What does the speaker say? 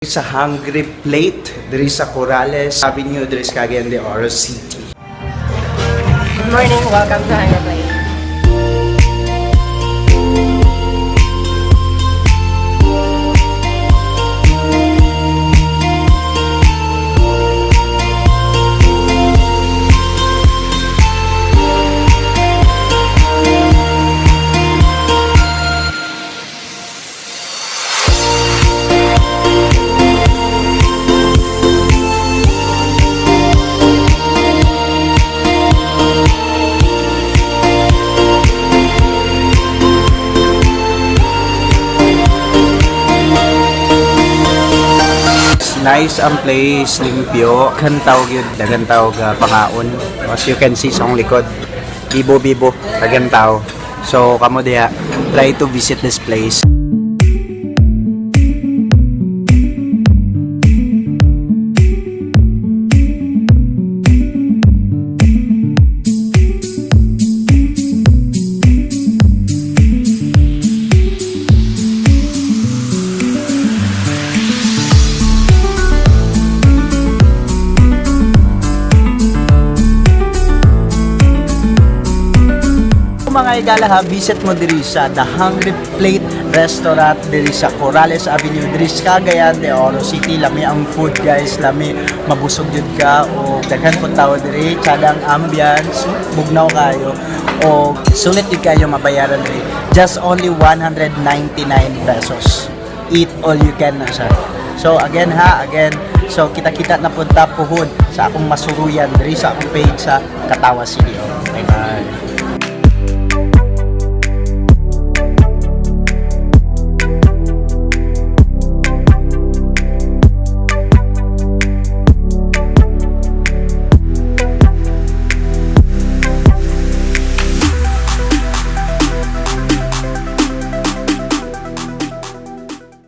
Sa Hungry Plate, diri sa Corales Avenue, diri sa Cagayan de Oro City. Good morning, welcome to Hungry Plate. Nice ang place, limpyo. Kantawag yun, dagantawag pangaon. As you can see sa akong likod, bibo-bibo, dagantaw. So, kamo diya, try to visit this place. Mga igala ha, visit mo diri sa The Hungry Plate Restaurant diri sa Corales Avenue diri sa Cagayan de Oro City. Lami ang food guys, lami mabusog jud ka o daghan pud tawo diri, tsadang ambience, bugnaw kayo o sulit jud kayo mabayaran diri. Just only 199 pesos. Eat all you can na siya. So again, so kita-kita na punta puhod sa akong masuruyan diri sa akong page sa Katawa City. Bye bye.